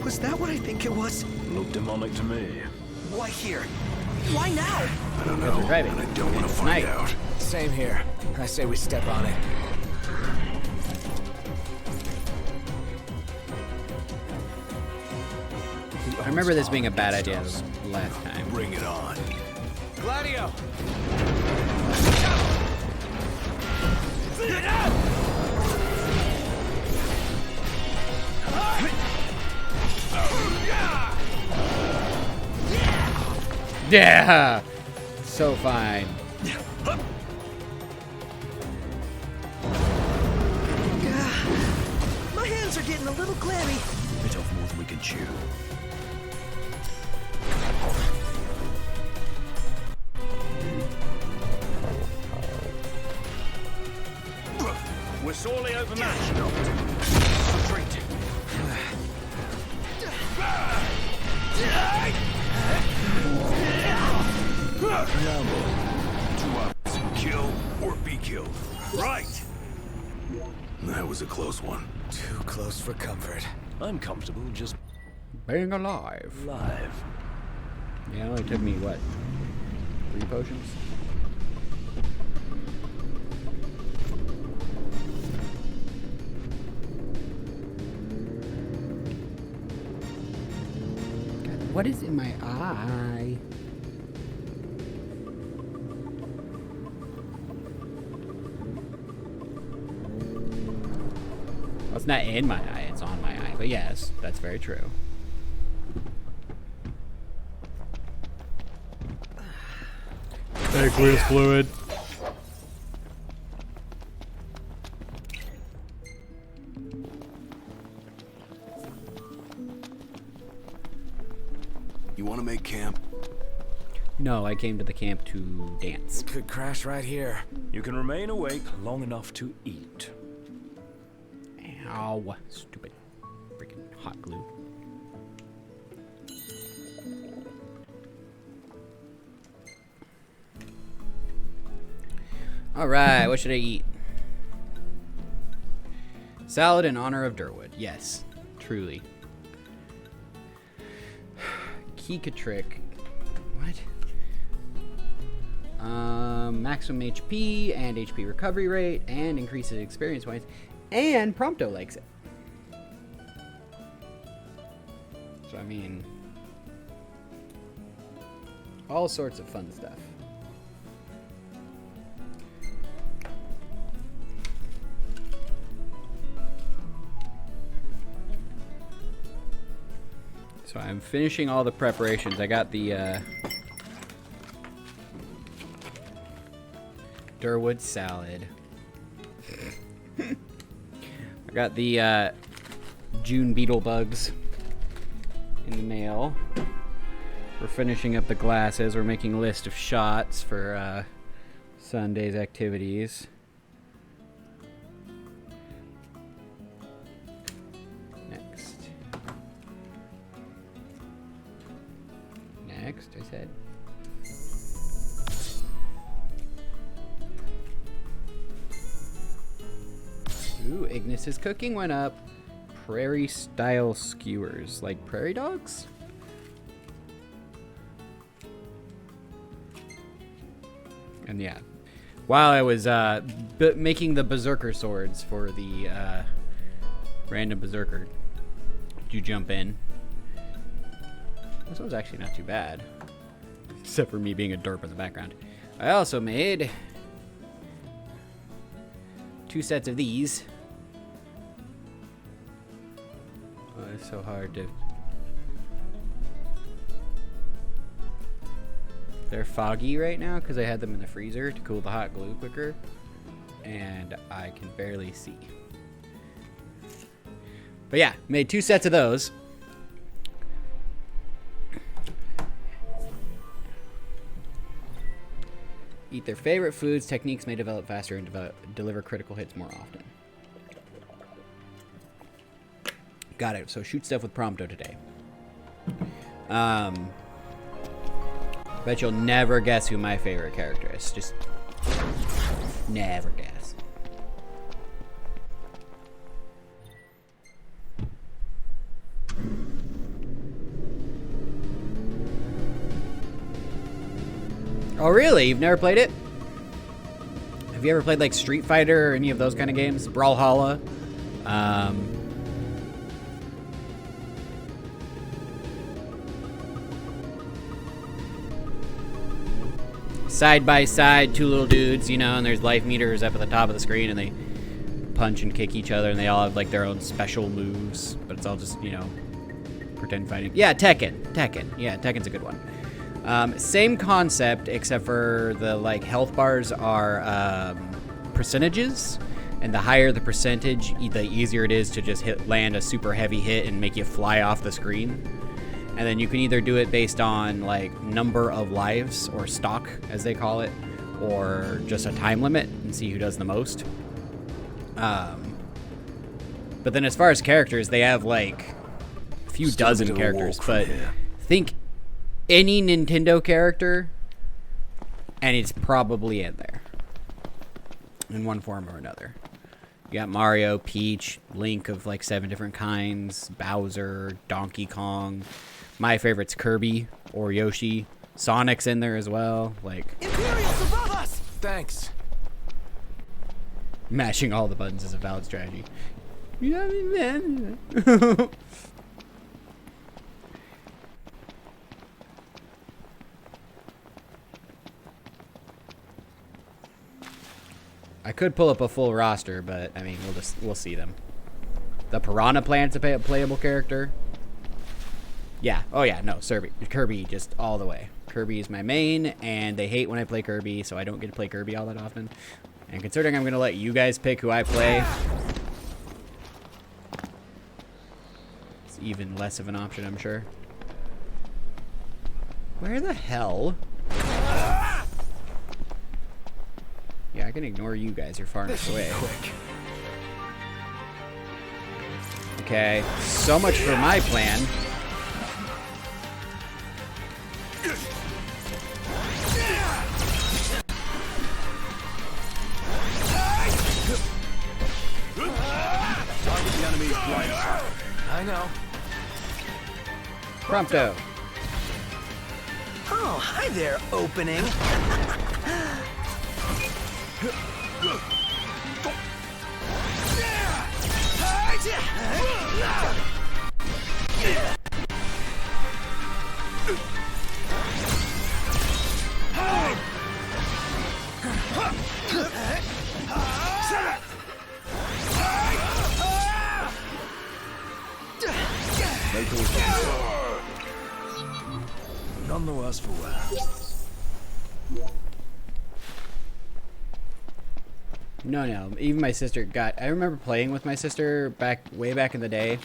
Was that what I think it was? Looked demonic to me. Why here? Why now? I don't know, and I don't want to find out. Same here. I say we step on it. I remember this being a bad idea last time. Bring it on. Gladio! Yeah! So fine. My hands are getting a little clammy. Bit off more than we can chew. We're sorely overmatched, Noct. Retreat. Now, two options: kill or be killed. Right! That was a close one. Too close for comfort. I'm comfortable just Being alive. live. Yeah, it only took me, what, 3 potions? God, what is in my eye? Well, it's not in my eye, it's on my eye. But yes, that's very true. Aqueous fluid. You want to make camp? No, I came to the camp to dance. Could crash right here. You can remain awake long enough to eat. Ow, stupid freaking hot glue. Alright, what should I eat? Salad in honor of Durwood. Yes, truly. Kikatrick. What? Maximum HP and HP recovery rate and increases experience points. And Prompto likes it. So, I mean, all sorts of fun stuff. So I'm finishing all the preparations. I got the Durwood salad. I got the June beetle bugs in the mail. We're finishing up the glasses. We're making a list of shots for Sunday's activities. Next, I said. Ooh, Ignis's cooking went up. Prairie style skewers, like prairie dogs? And yeah, while I was making the berserker swords for the random berserker, did you jump in? This one's actually not too bad, except for me being a derp in the background. I also made 2 sets of these. Oh, it's so hard to... They're foggy right now because I had them in the freezer to cool the hot glue quicker, and I can barely see. But yeah, made 2 sets of those. Eat their favorite foods. Techniques may develop faster and deliver critical hits more often. Got it. So shoot stuff with Prompto today. Bet you'll never guess who my favorite character is. Just never guess. Oh, really? You've never played it? Have you ever played like Street Fighter or any of those kind of games? Brawlhalla? Side by side, two little dudes, you know, and there's life meters up at the top of the screen, and they punch and kick each other, and they all have like their own special moves, but it's all just, you know, pretend fighting. Yeah, Tekken. Yeah, Tekken's a good one. Same concept, except for the like health bars are percentages, and the higher the percentage, the easier it is to just land a super heavy hit and make you fly off the screen. And then you can either do it based on like number of lives or stock, as they call it, or just a time limit and see who does the most. But then as far as characters, they have like a few dozen characters, but think any Nintendo character and it's probably in there in one form or another. You got Mario, Peach, Link of like 7 different kinds, Bowser, Donkey Kong. My favorite's Kirby or Yoshi. Sonic's in there as well. Like Imperials above us! Thanks. mashing all the buttons is a valid strategy. I could pull up a full roster, but I mean, we'll see them. The Piranha Plant's a playable character. Yeah. Oh yeah. No, Kirby just all the way. Kirby is my main, and they hate when I play Kirby, so I don't get to play Kirby all that often. And considering I'm gonna let you guys pick who I play, it's even less of an option, I'm sure. Where the hell? Yeah, I can ignore you guys. You're far enough away. Okay, so much for my plan. Target the enemy's blind shot. I know. Prompto. Oh, hi there, opening. None the worse for wear. No. Even my sister I remember playing with my sister way back in the day,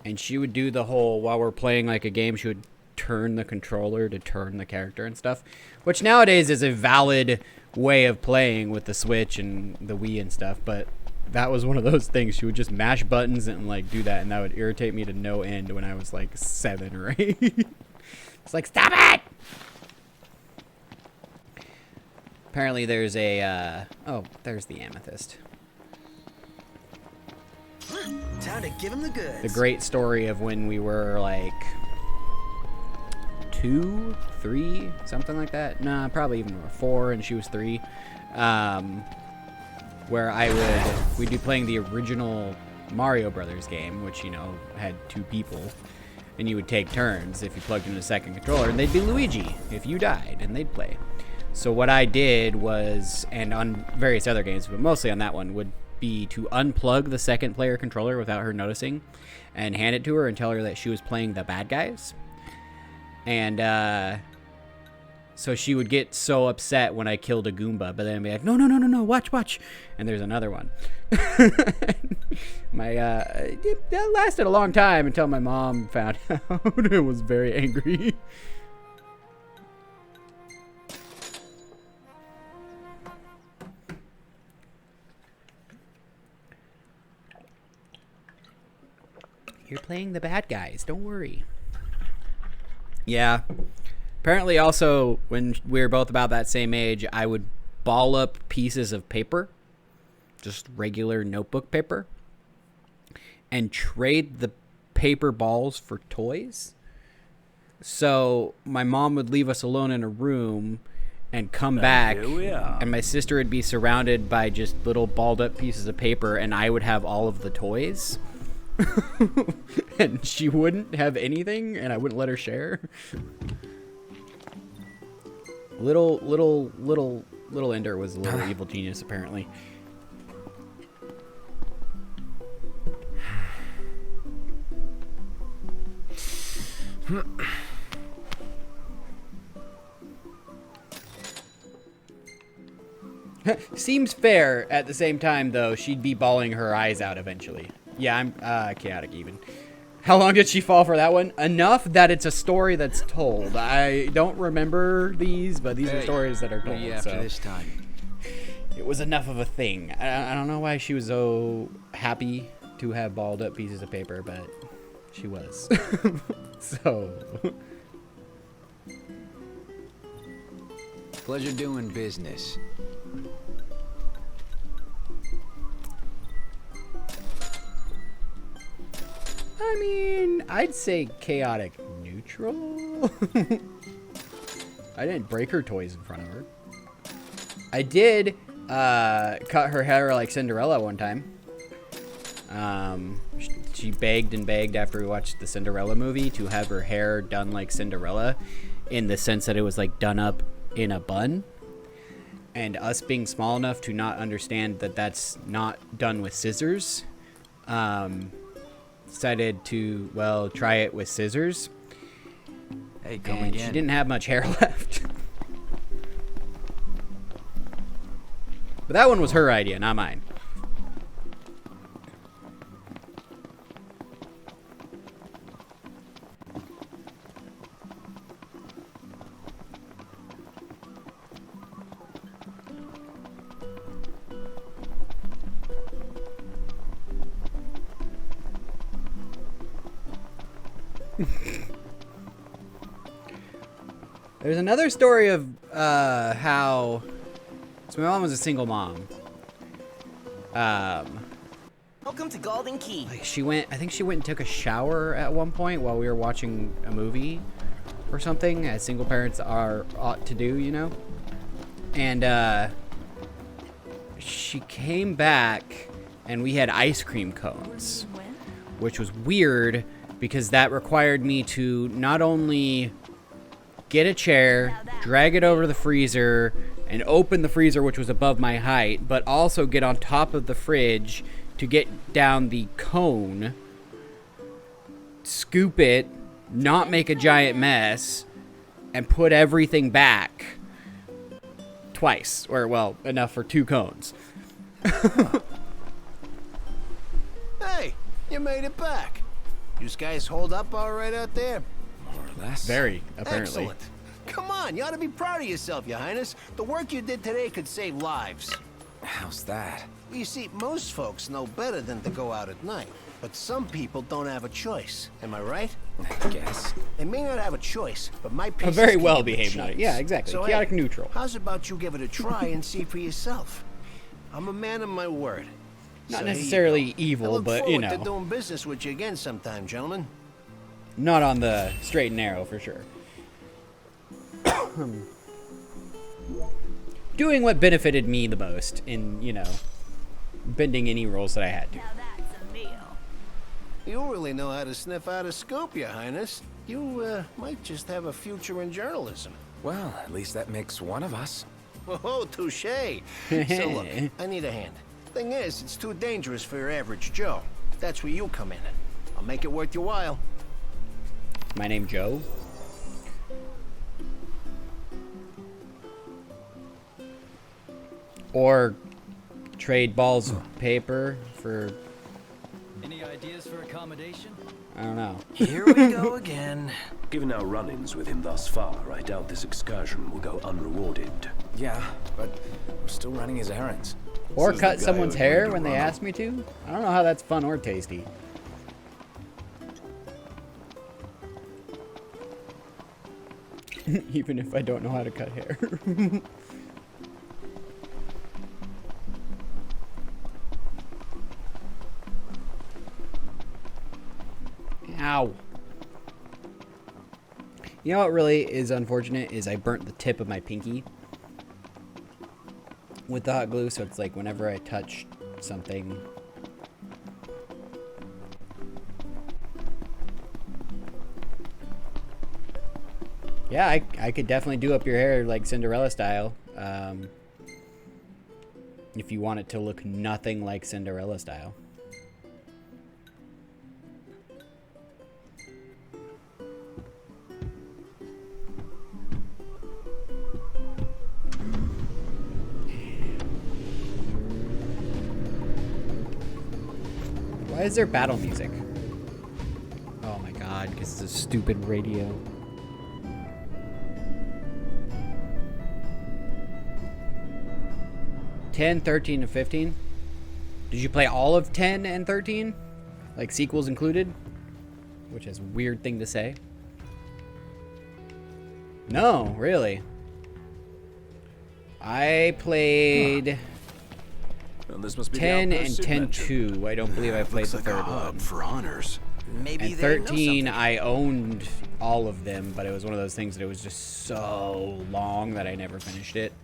and she would do the whole, while we're playing like a game, she would turn the controller to turn the character and stuff, which nowadays is a valid way of playing with the Switch and the Wii and stuff, but that was one of those things. She would just mash buttons and like do that, and that would irritate me to no end when I was like 7 or 8. It's like, stop it! Apparently there's a, oh, there's the amethyst. Time to give him the goods. The great story of when we were like 2, 3, something like that. Nah, probably even 4 and she was 3. Where we'd be playing the original Mario Brothers game, which, you know, had 2 people. And you would take turns if you plugged in a second controller, and they'd be Luigi if you died, and they'd play. So what I did was, and on various other games, but mostly on that one, would be to unplug the second player controller without her noticing and hand it to her and tell her that she was playing the bad guys. And so she would get so upset when I killed a Goomba, but then I'd be like, no, watch. And there's another one. That lasted a long time until my mom found out and was very angry. You're playing the bad guys, don't worry. Yeah. Apparently also, when we were both about that same age, I would ball up pieces of paper, just regular notebook paper, and trade the paper balls for toys. So my mom would leave us alone in a room, and come back, here we are. and my sister would be surrounded by just little balled up pieces of paper, and I would have all of the toys. And she wouldn't have anything, and I wouldn't let her share. Little Ender was a little evil genius, apparently. Seems fair. At the same time, though, she'd be bawling her eyes out eventually. Yeah, I'm chaotic even. How long did she fall for that one? Enough that it's a story that's told. I don't remember these, but these are stories that are told. After this time. It was enough of a thing. I don't know why she was so happy to have balled up pieces of paper, but she was. So. Pleasure doing business. I mean, I'd say chaotic neutral. I didn't break her toys in front of her. I did cut her hair like Cinderella one time. She begged and begged after we watched the Cinderella movie to have her hair done like Cinderella, in the sense that it was like done up in a bun. And us being small enough to not understand that that's not done with scissors, decided to, well, try it with scissors. Hey, come And again. she didn't have much hair left. But that one was her idea, not mine. There's another story of how. So my mom was a single mom. Welcome to Golden Key. Like I think she went and took a shower at one point while we were watching a movie or something, as single parents ought to do, you know. And she came back, and we had ice cream cones, which was weird because that required me to not only get a chair, drag it over to the freezer, and open the freezer, which was above my height, but also get on top of the fridge to get down the cone, scoop it, not make a giant mess, and put everything back twice, or, well, enough for 2 cones. Hey, you made it back. You guys hold up all right out there? More or less. Very, apparently. Excellent. Come on, you ought to be proud of yourself, Your Highness. The work you did today could save lives. How's that? You see, most folks know better than to go out at night. But some people don't have a choice. Am I right? I guess. They may not have a choice, but my A pieces very can well give them a behaved night. chance. Yeah, exactly. So, Chaotic hey, neutral. How's about you give it a try and see for yourself? I'm a man of my word. Not So here you necessarily go. evil, I look but, you forward to know. doing business with you again sometime, gentlemen. Not on the straight and narrow, for sure. Doing what benefited me the most in, you know, bending any rules that I had to. Now that's a meal. You really know how to sniff out a scoop, Your Highness. You might just have a future in journalism. Well, at least that makes one of us. Oh, touche. So look, I need a hand. Thing is, it's too dangerous for your average Joe. That's where you come in. I'll make it worth your while. My name Joe. Or trade balls of paper for, Any ideas for accommodation? I don't know. Here we go again. Given our run-ins with him thus far, I doubt this excursion will go unrewarded. Yeah, but we're still running his errands. Or Says cut the guy someone's who hair agreed to when they run 'em. ask me to. I don't know how that's fun or tasty. Even if I don't know how to cut hair. Ow. You know what really is unfortunate is I burnt the tip of my pinky. with the hot glue, so it's like whenever I touch something. Yeah, I could definitely do up your hair like Cinderella style. If you want it to look nothing like Cinderella style. Why is there battle music? Oh my god, because it's a stupid radio. 10, 13, and 15? Did you play all of 10 and 13? Like sequels included? Which is a weird thing to say. No, really. I played Well, this must be 10 the and outpost Sid 10 mentioned. 2. I don't believe I played Looks the like a third hub one. for hunters. Maybe And they know 13, something. I owned all of them, but it was one of those things that it was just so long that I never finished it.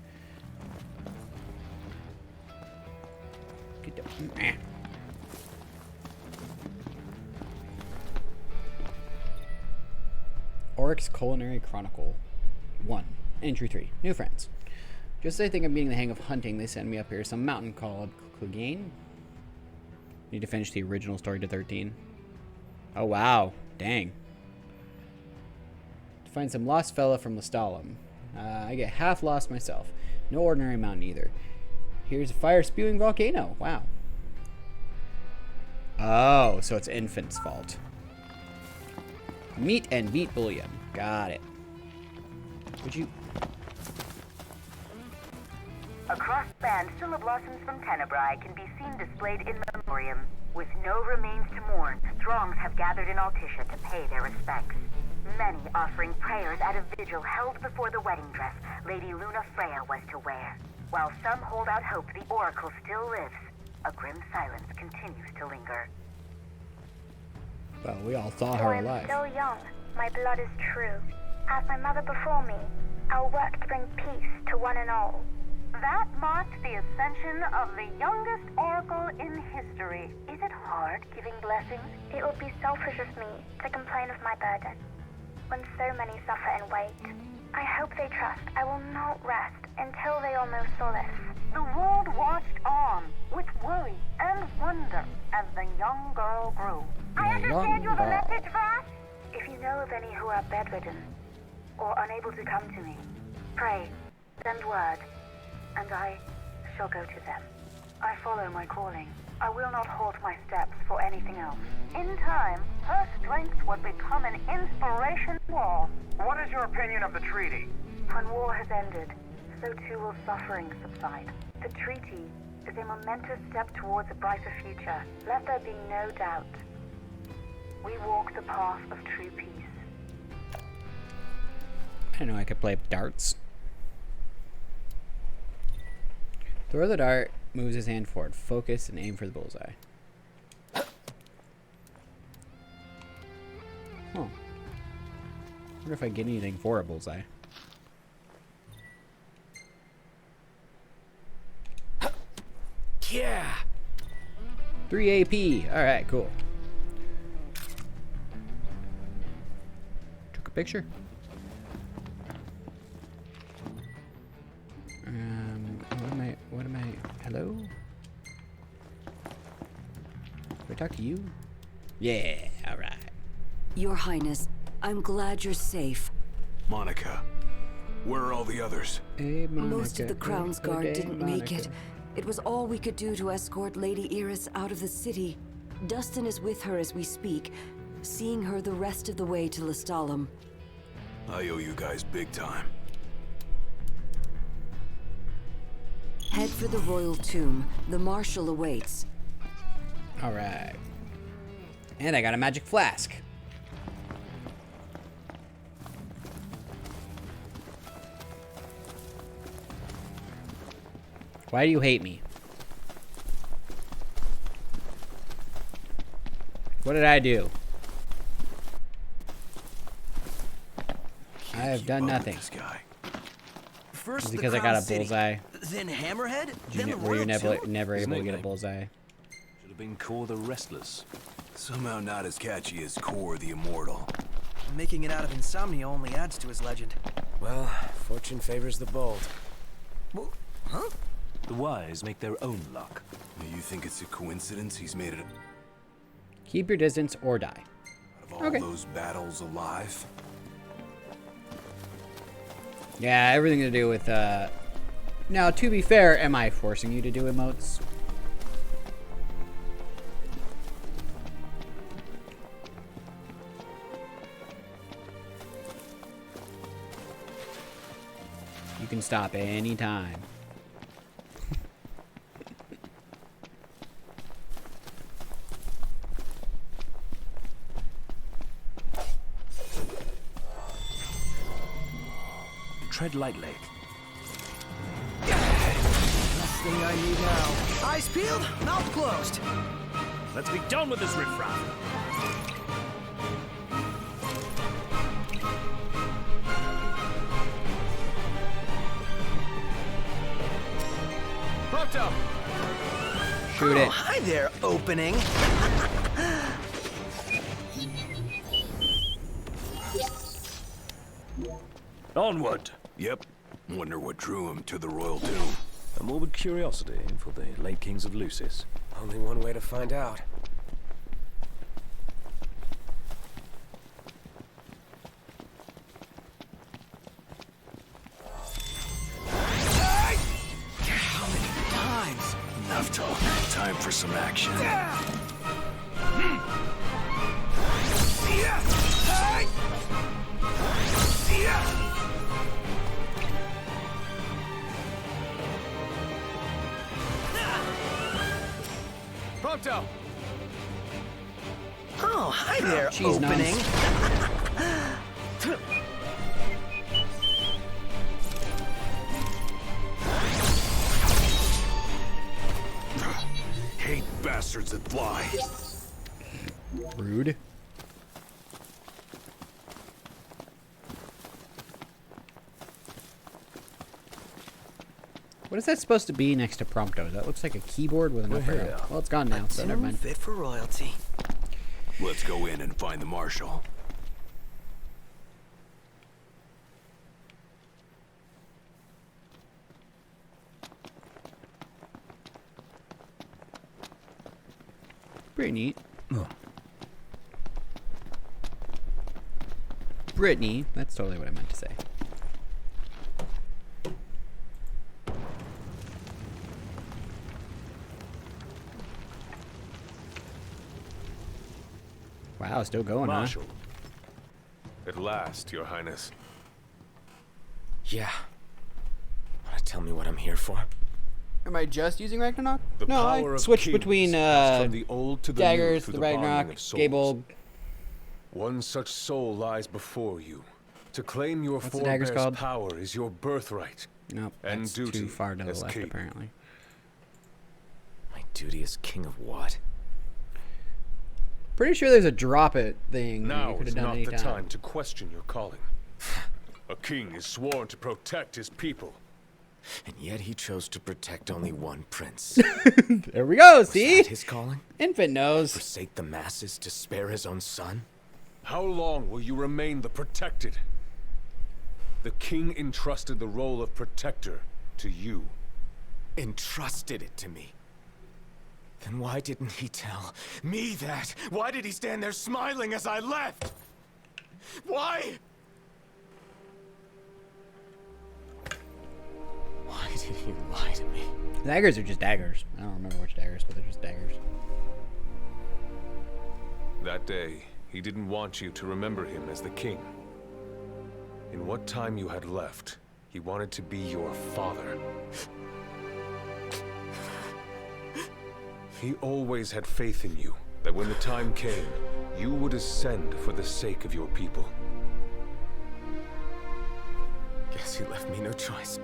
Get the, Oryx Culinary Chronicle 1. Entry 3. New friends. Just as I think I'm getting the hang of hunting, they send me up here some mountain called Clegane. Need to finish the original story to 13. Oh, wow. Dang. To find some lost fella from Lestalem. I get half lost myself. No ordinary mountain either. Here's a fire-spewing volcano. Wow. Oh, so it's Infant's fault. Meat and beet bullion. Got it. Would you... A crossed band still of blossoms from Tenebrae can be seen displayed in memoriam. With no remains to mourn, throngs have gathered in Altisha to pay their respects. Many offering prayers at a vigil held before the wedding dress Lady Luna Freya was to wear. While some hold out hope the Oracle still lives, a grim silence continues to linger. Well, we all saw Though her I'm alive. still young, my blood is true. As my mother before me, I'll work to bring peace to one and all. That marked the ascension of the youngest oracle in history. Is it hard giving blessings? It would be selfish of me to complain of my burden, when so many suffer and wait. I hope they trust I will not rest until they all know solace. The world watched on with worry and wonder as the young girl grew. I understand you have a message for us? If you know of any who are bedridden, or unable to come to me, pray, send word, and I shall go to them. I follow my calling. I will not halt my steps for anything else. In time, her strength would become an inspiration to all. What is your opinion of the treaty? When war has ended, so too will suffering subside. The treaty is a momentous step towards a brighter future. Let there be no doubt. We walk the path of true peace. I know I could play darts. Throw the dart, moves his hand forward. Focus and aim for the bullseye. Huh. Wonder if I get anything for a bullseye. Yeah. 3 AP. Alright, cool. Took a picture. What am I, hello? Do I talk to you? Yeah, alright. Your Highness, I'm glad you're safe. Monica, where are all the others? Hey, Monica. Most of the Crown's Guard Hey, didn't Monica. make it. It was all we could do to escort Lady Iris out of the city. Dustin is with her as we speak, seeing her the rest of the way to Lestalem. I owe you guys big time. Head for the royal tomb. The Marshal awaits. Alright. And I got a magic flask. Why do you hate me? What did I do? I have done nothing. This guy. First because the I got Crown a City, bullseye. then Hammerhead, then the Were you Royal never Tomb? never His able to get a nickname. bullseye? Should have been Kor the Restless. Somehow not as catchy as Kor the Immortal. Making it out of insomnia only adds to his legend. Well, fortune favors the bold. Well, huh? The wise make their own luck. You think it's a coincidence he's made it Keep your distance or die. out of all Okay. those battles alive? Yeah, everything to do with, Now, to be fair, am I forcing you to do emotes? You can stop anytime. Tread lightly. Last thing I need now. Eyes peeled, mouth closed. Let's be done with this riffraff. Prompto! Shoot Oh, it. hi there, opening. Onward! Yep. Wonder what drew him to the Royal Tomb. A morbid curiosity for the late kings of Lucis. Only one way to find out. Times. Enough talk. Time for some action. Prompto! Oh, hi there, Cheese opening. Hate bastards that fly. Rude. What is that supposed to be next to Prompto? That looks like a keyboard with an up arrow. here. Well, it's gone now, so never mind. Fit for royalty. Let's go in and find the Marshal. Pretty neat. Brittany, that's totally what I meant to say. Wow, still going, huh? Marshal. At last, Your Highness. Yeah. Wanna tell me what I'm here for? Am I just using Ragnarok? The No, I power of switched kings between passed from the old to the new daggers, through the bonding Ragnarok, of souls. Gable. One such soul lies before you. To claim your What's the daggers forebear's called? power is your birthright. Nope, And that's duty too far to the as left, king. apparently. My duty as king of what? Pretty sure there's a drop it thing that you Now could have is done not the anytime. time to question your calling. A king is sworn to protect his people. And yet he chose to protect only one prince. There we go, Was see? that his calling? Infant knows. Forsake the masses to spare his own son? How long will you remain the protected? The king entrusted the role of protector to you. Entrusted it to me. Then why didn't he tell me that? Why did he stand there smiling as I left? Why? Why did he lie to me? Daggers are just daggers. I don't remember which daggers, but they're just daggers. That day, he didn't want you to remember him as the king. In what time you had left, he wanted to be your father. He always had faith in you, that when the time came, you would ascend for the sake of your people. Guess he left me no choice.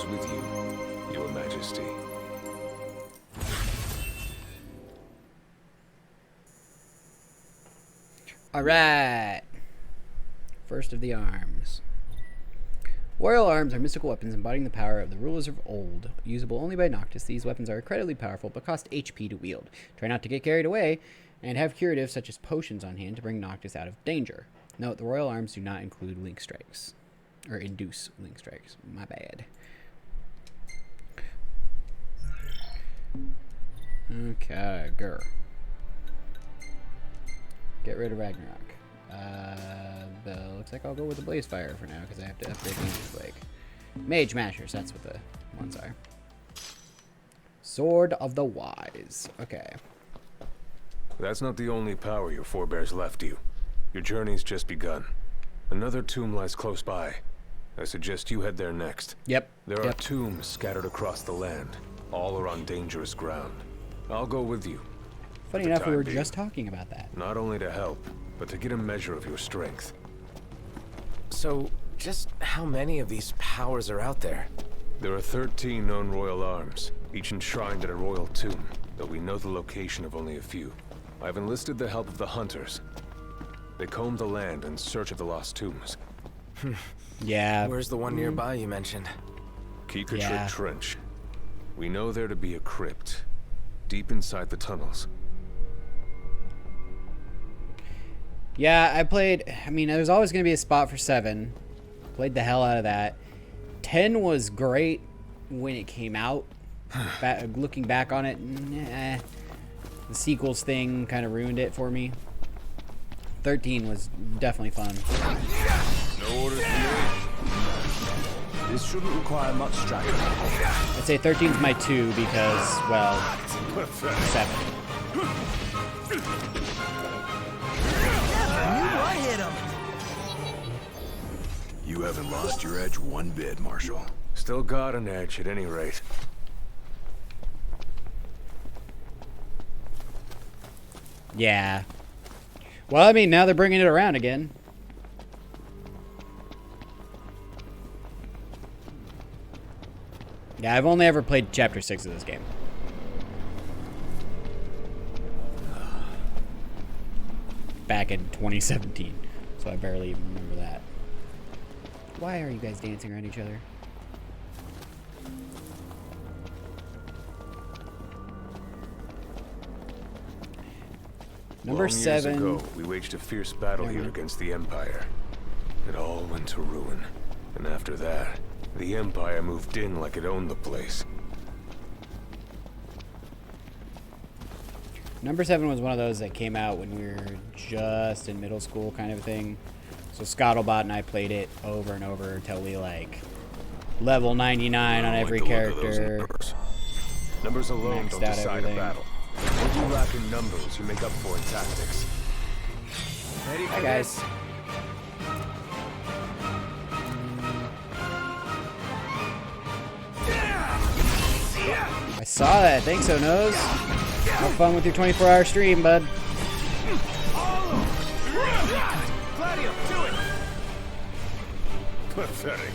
is with you, Your Majesty. Alright. First of the arms. Royal arms are mystical weapons embodying the power of the rulers of old. Usable only by Noctis, these weapons are incredibly powerful but cost HP to wield. Try not to get carried away, and have curatives such as potions on hand to bring Noctis out of danger. Note, the royal arms do not include link strikes. Or induce link strikes. My bad. Okay, grr. Get rid of Ragnarok. Looks like I'll go with the Blaze Fire for now because I have to upgrade Mage Flake. Mage Mashers, that's what the ones are. Sword of the Wise. Okay. That's not the only power your forebears left you. Your journey's just begun. Another tomb lies close by. I suggest you head there next. Yep. There are tombs scattered across the land. All are on dangerous ground. I'll go with you. Funny enough, we were just talking about that. Not only to help, but to get a measure of your strength. So, just how many of these powers are out there? There are 13 known royal arms, each enshrined at a royal tomb, though we know the location of only a few. I've enlisted the help of the hunters. They comb the land in search of the lost tombs. Yeah. Where's the one nearby you mentioned? Keep your trick trench. We know there to be a crypt, deep inside the tunnels. Yeah, I mean, there's always going to be a spot for 7. Played the hell out of that. 10 was great when it came out. Looking back on it, nah. The sequels thing kind of ruined it for me. 13 was definitely fun. No orders for me. This shouldn't require much strategy. I'd say 13's my 2 because, well, 7. I hit him. You haven't lost your edge one bit, Marshal. Still got an edge at any rate. Yeah. Well, I mean, now they're bringing it around again. Yeah, I've only ever played Chapter 6 of this game. Back in 2017. So I barely even remember that. Why are you guys dancing around each other? Number 7. Long years ago, we waged a fierce battle here against the Empire. It all went to ruin. And after that, the Empire moved in like it owned the place. Number 7 was one of those that came out when we were just in middle school kind of thing. So Scottlebot and I played it over and over until we like level 99 on every character. Numbers alone don't decide everything. a battle. What you lack in numbers, you make up for in tactics. Ready Hi for guys. I saw that. Thanks, O-Nose. Have fun with your 24-hour stream, bud. Gladio, do it. Pathetic.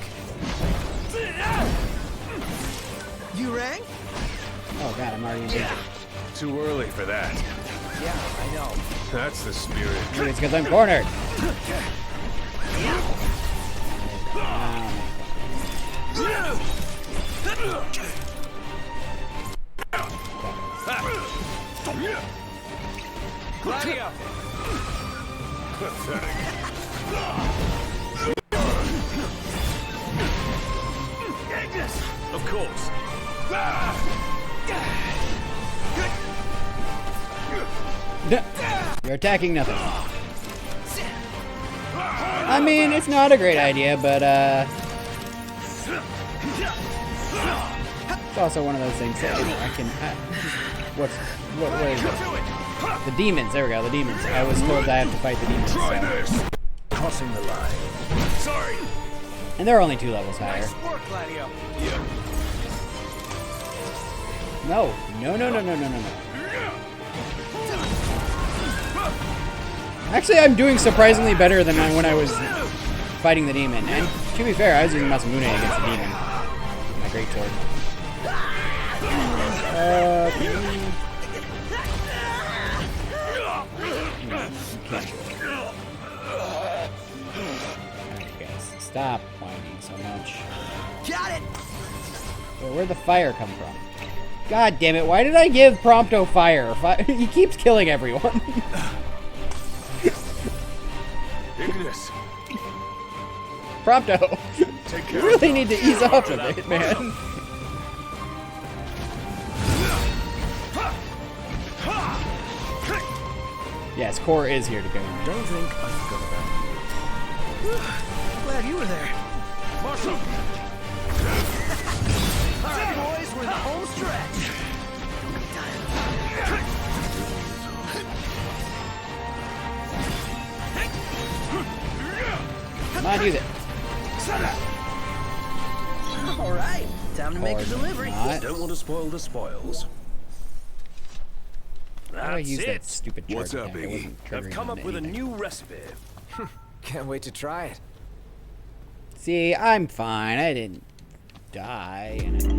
You rang? Oh god, I'm already in danger. Too early for that. Yeah, I know. That's the spirit. Maybe it's because I'm cornered. Gladio. Pathetic. Of course. You're attacking nothing. I mean, it's not a great idea, but it's also one of those things that I can. What is it? The demons. There we go. The demons. I was told I have to fight the demons. So. Crossing the line. Sorry. And they're only 2 levels higher. Nice work, Gladio. Yeah. No. Actually, I'm doing surprisingly better than when I was fighting the demon. And to be fair, I was using Masamune against the demon. My great sword. Okay. Alright, guys, stop whining so much. Got it! Where'd the fire come from? God damn it, why did I give Prompto fire? He keeps killing everyone. Ignis! Prompto! You really need to ease up a bit, man. Yes, Core is here to go. Don't think I forgot about you. Glad you were there. Marshal! All right, boys, we're in the home stretch. Come on, use it. All right, time to make a Or delivery. not. Don't want to spoil the spoils. How do I That's use that it. stupid charge What's up, attack? I Iggy? wasn't I've triggering come on up with a anything. new recipe. Can't wait to try it. See, I'm fine. I didn't die in a